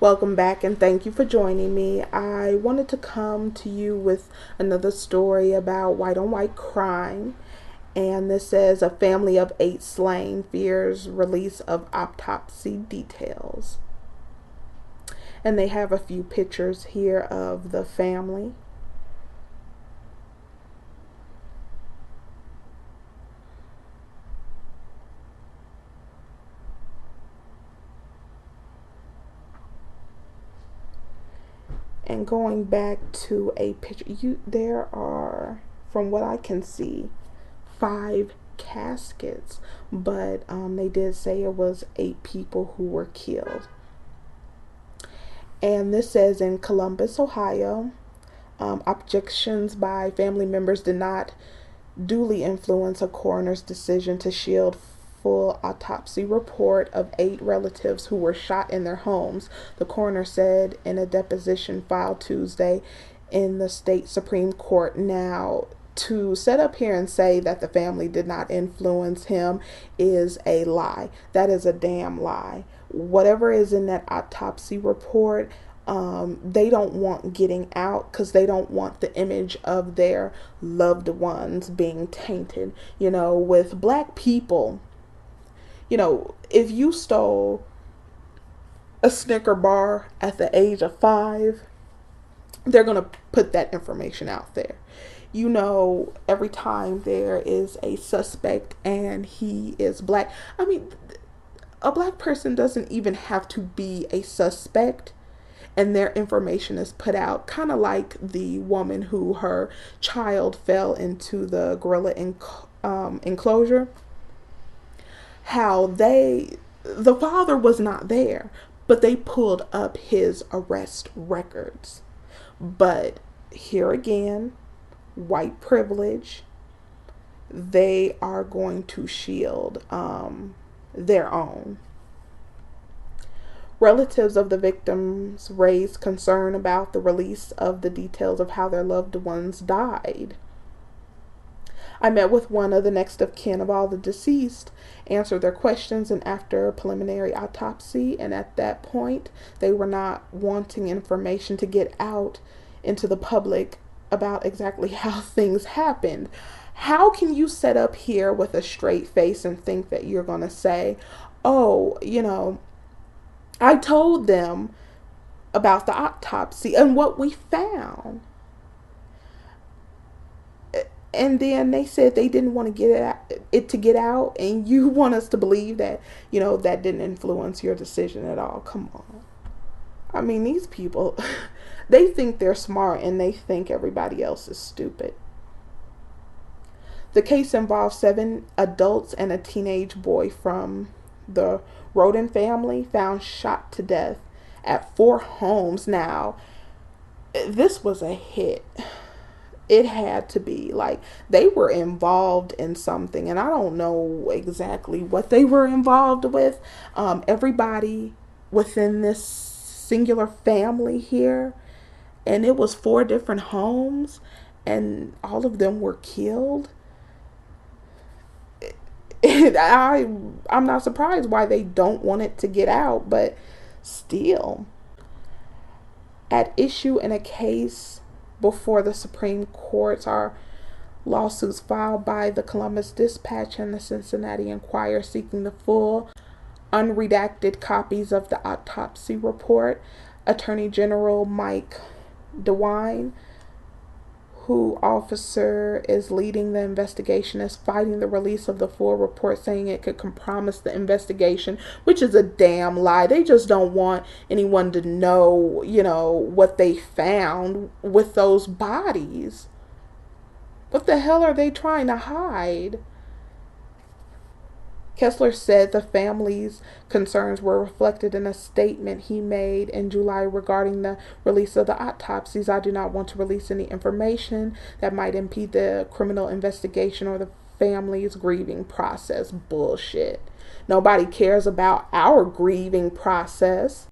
Welcome back and thank you for joining me. I wanted to come to you with another story about white on white crime. And this says a family of 8 slain fears release of autopsy details. And they have a few pictures here of the family. And going back to a picture, there are, from what I can see, 5 caskets, but they did say it was 8 people who were killed. And this says in Columbus, Ohio, objections by family members did not duly influence a coroner's decision to shield full autopsy report of 8 relatives who were shot in their homes, the coroner said in a deposition filed Tuesday in the state Supreme Court. Now, to set up here and say that the family did not influence him is a lie. That is a damn lie. Whatever is in that autopsy report, they don't want getting out because they don't want the image of their loved ones being tainted. With black people, if you stole a Snicker bar at the age of 5, they're going to put that information out there. Every time there is a suspect and he is black, a black person doesn't even have to be a suspect and their information is put out, kind of like the woman who her child fell into the gorilla enclosure. How the father was not there, but they pulled up his arrest records. But here again, white privilege, they are going to shield their own. Relatives of the victims raised concern about the release of the details of how their loved ones died. I met with one of the next of kin of all the deceased, answered their questions, and after a preliminary autopsy, and at that point, they were not wanting information to get out into the public about exactly how things happened. How can you set up here with a straight face and think that you're going to say, oh, I told them about the autopsy and what we found. And then they said they didn't want to get out, and you want us to believe that, that didn't influence your decision at all. Come on. These people, they think they're smart and they think everybody else is stupid. The case involves 7 adults and a teenage boy from the Roden family found shot to death at 4 homes. Now, this was a hit. It had to be. They were involved in something, and I don't know exactly what they were involved with. Everybody within this singular family here, and it was 4 different homes, and all of them were killed. I'm not surprised why they don't want it to get out, but still. At issue in a case before the Supreme Court are lawsuits filed by the Columbus Dispatch and the Cincinnati Enquirer seeking the full, unredacted copies of the autopsy report. Attorney General Mike DeWine, who officer is leading the investigation, is fighting the release of the full report, saying it could compromise the investigation, which is a damn lie. They just don't want anyone to know, what they found with those bodies. What the hell are they trying to hide? Kessler said the family's concerns were reflected in a statement he made in July regarding the release of the autopsies. I do not want to release any information that might impede the criminal investigation or the family's grieving process. Bullshit. Nobody cares about our grieving process.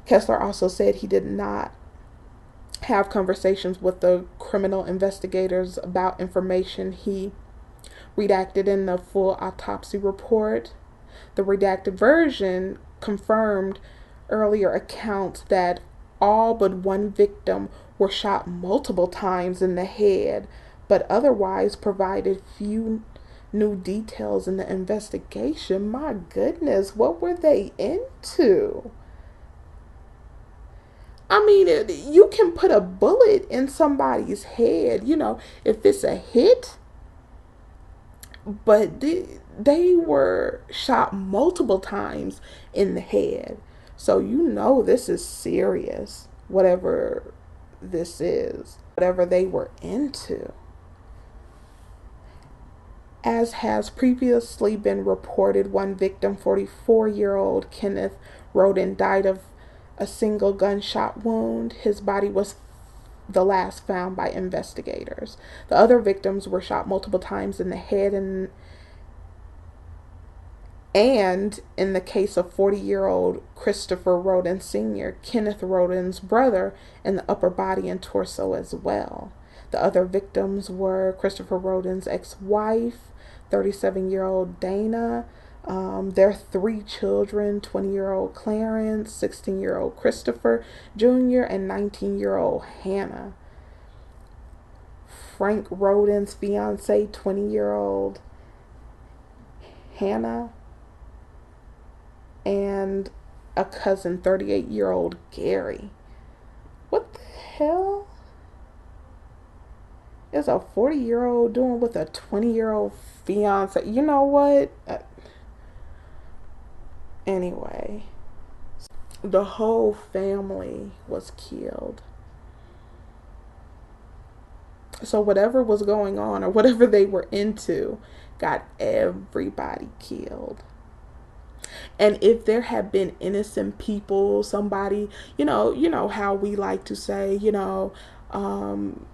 Kessler also said he did not have conversations with the criminal investigators about information he redacted in the full autopsy report. The redacted version confirmed earlier accounts that all but one victim were shot multiple times in the head, but otherwise provided few new details in the investigation. My goodness, what were they into? I mean, you can put a bullet in somebody's head, if it's a hit, but they were shot multiple times in the head. So this is serious, whatever this is, whatever they were into. As has previously been reported, one victim, 44-year-old Kenneth Roden, died of a single gunshot wound. His body was the last found by investigators. The other victims were shot multiple times in the head, and in the case of 40-year-old Christopher Roden Sr., Kenneth Roden's brother, in the upper body and torso as well. The other victims were Christopher Roden's ex-wife, 37-year-old Dana, their 3 children, 20-year-old Clarence, 16-year-old Christopher Jr., and 19-year-old Hannah. Frank Roden's fiance, 20-year-old Hannah, and a cousin, 38-year-old Gary. What the hell is a 40-year-old doing with a 20-year-old fiance? You know what? Anyway, the whole family was killed. So whatever was going on or whatever they were into got everybody killed. And if there had been innocent people, somebody, you know how we like to say,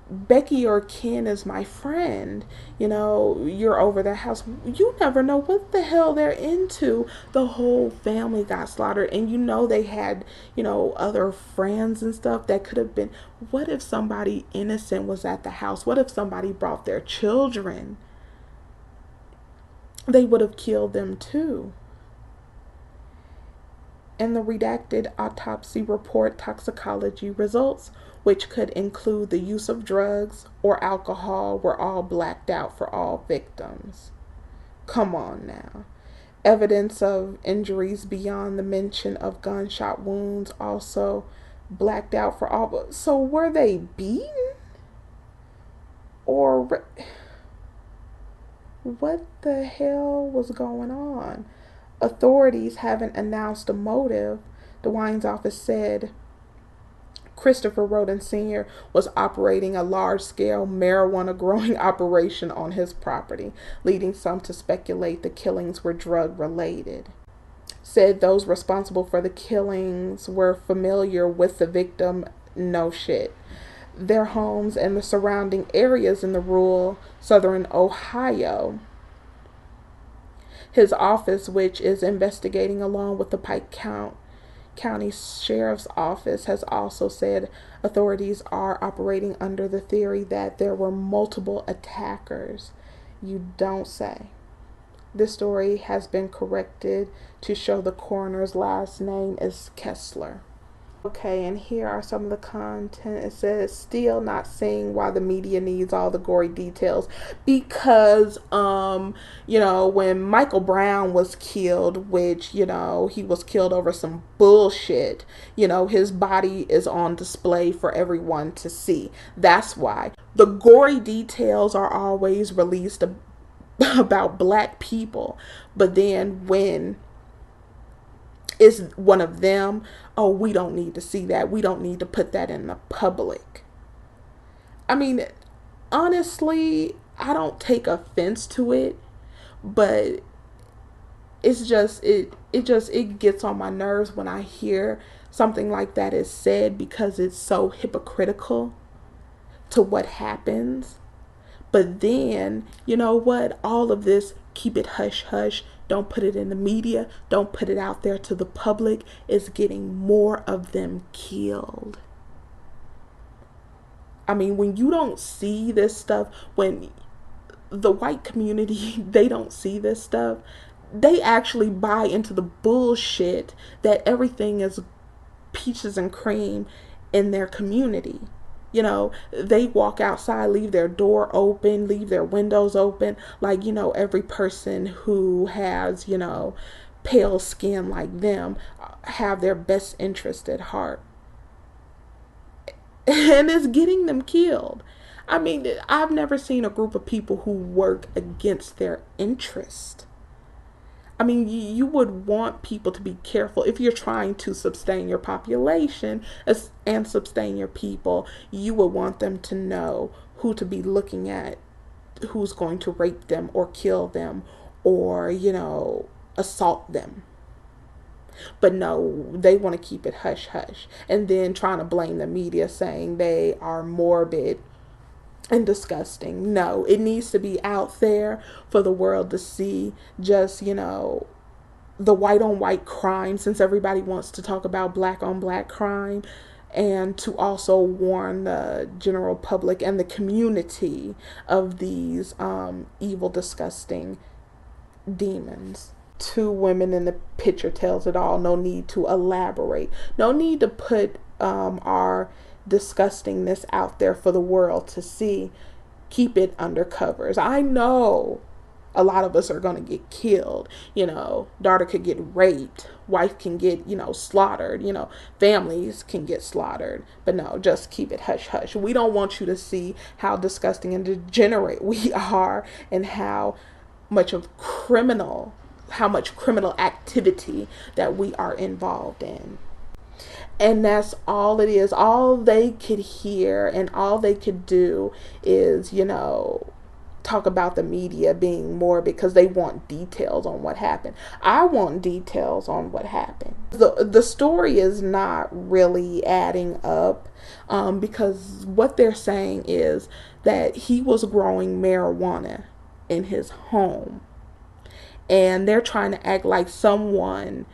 Becky or Ken is my friend, you're over their house. You never know what the hell they're into. The whole family got slaughtered, and they had, other friends and stuff that could have been. What if somebody innocent was at the house? What if somebody brought their children? They would have killed them too. In the redacted autopsy report, toxicology results, which could include the use of drugs or alcohol, were all blacked out for all victims. Come on now. Evidence of injuries beyond the mention of gunshot wounds also blacked out for all. So were they beaten? Or what the hell was going on? Authorities haven't announced a motive. DeWine's office said Christopher Roden Sr. was operating a large-scale marijuana growing operation on his property, leading some to speculate the killings were drug-related. Said those responsible for the killings were familiar with the victim. No shit. Their homes and the surrounding areas in the rural southern Ohio. His office, which is investigating along with the Pike County Sheriff's Office, has also said authorities are operating under the theory that there were multiple attackers. You don't say. This story has been corrected to show the coroner's last name is Kessler. Okay, and here are some of the content. It says, still not seeing why the media needs all the gory details. Because, when Michael Brown was killed, which, he was killed over some bullshit, his body is on display for everyone to see. That's why. The gory details are always released about black people. But then when is one of them, oh, we don't need to see that. We don't need to put that in the public. I mean, honestly, I don't take offense to it, but it's just, it gets on my nerves when I hear something like that is said, because it's so hypocritical to what happens. But then, you know what? All of this, keep it hush hush. Don't put it in the media. Don't put it out there to the public. It's getting more of them killed. I mean, when you don't see this stuff, when the white community, they don't see this stuff, they actually buy into the bullshit that everything is peaches and cream in their community. You know, they walk outside, leave their door open, leave their windows open, like, you know, every person who has, you know, pale skin like them have their best interest at heart. And it's getting them killed. I mean, I've never seen a group of people who work against their interest. I mean, you would want people to be careful if you're trying to sustain your population and sustain your people. You would want them to know who to be looking at, who's going to rape them or kill them or, you know, assault them. But no, they want to keep it hush hush, and then trying to blame the media saying they are morbid and disgusting. No, it needs to be out there for the world to see. Just, you know, the white on white crime, since everybody wants to talk about black on black crime, and to also warn the general public and the community of these evil, disgusting demons. Two women in the picture tells it all. No need to elaborate. No need to put our disgustingness out there for the world to see. Keep it under covers. I know a lot of us are going to get killed. You know, daughter could get raped. Wife can get, you know, slaughtered. You know, families can get slaughtered. But no, just keep it hush hush. We don't want you to see how disgusting and degenerate we are, and how much criminal activity that we are involved in. And that's all it is. All they could hear and all they could do is, you know, talk about the media being more, because they want details on what happened. I want details on what happened. The story is not really adding up, because what they're saying is that he was growing marijuana in his home, and they're trying to act like someone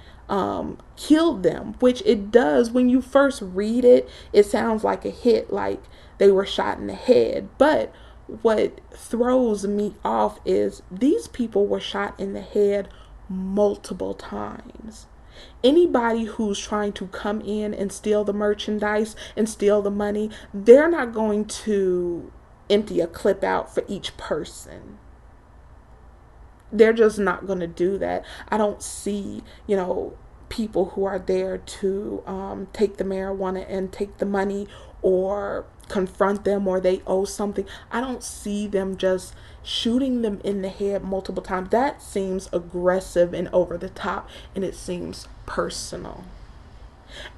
killed them, which it does. When you first read it, it sounds like a hit, like they were shot in the head. But what throws me off is these people were shot in the head multiple times. Anybody who's trying to come in and steal the merchandise and steal the money, they're not going to empty a clip out for each person. They're just not going to do that. I don't see, you know, people who are there to take the marijuana and take the money or confront them, or they owe something. I don't see them just shooting them in the head multiple times. That seems aggressive and over the top, and it seems personal.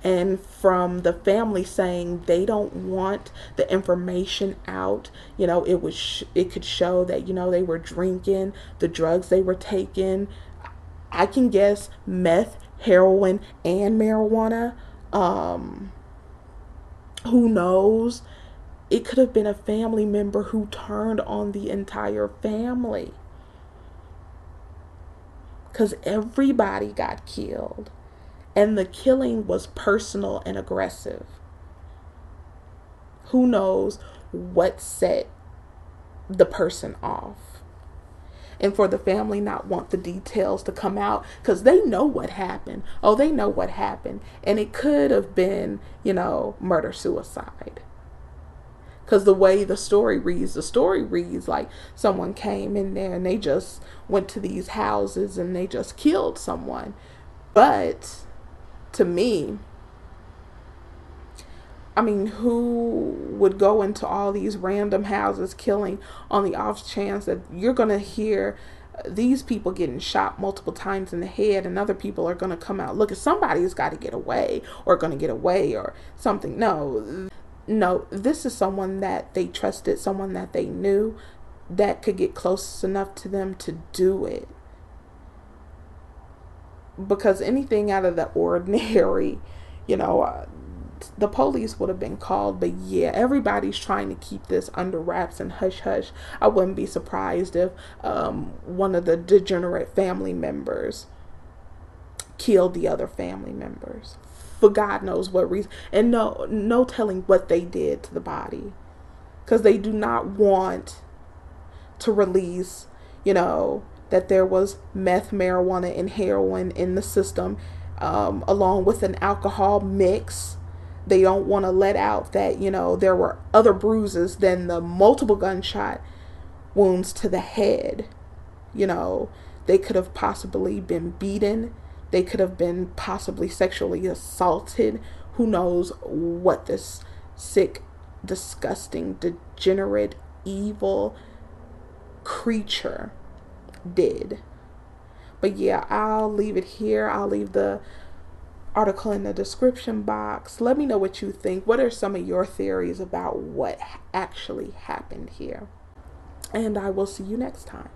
And from the family saying they don't want the information out, you know, it could show that, you know, they were drinking, the drugs they were taking. I can guess meth, heroin, and marijuana. Who knows? It could have been a family member who turned on the entire family, because everybody got killed. And the killing was personal and aggressive. Who knows what set the person off? And for the family not want the details to come out, because they know what happened. Oh, they know what happened. And it could have been, you know, murder-suicide. Because the way the story reads like someone came in there and they just went to these houses and they just killed someone. But to me, I mean, who would go into all these random houses killing on the off chance that you're going to hear these people getting shot multiple times in the head, and other people are going to come out, look, if somebody's got to get away or going to get away or something. No, this is someone that they trusted, someone that they knew that could get close enough to them to do it. Because anything out of the ordinary, you know, the police would have been called. But yeah, everybody's trying to keep this under wraps and hush hush. I wouldn't be surprised if one of the degenerate family members killed the other family members for God knows what reason, and no telling what they did to the body, because they do not want to release, you know, that there was meth, marijuana, and heroin in the system along with an alcohol mix. They don't want to let out that, there were other bruises than the multiple gunshot wounds to the head. They could have possibly been beaten. They could have been possibly sexually assaulted. Who knows what this sick, disgusting, degenerate, evil creature did. But yeah, I'll leave it here. I'll leave the article in the description box. Let me know what you think. What are some of your theories about what actually happened here? And I will see you next time.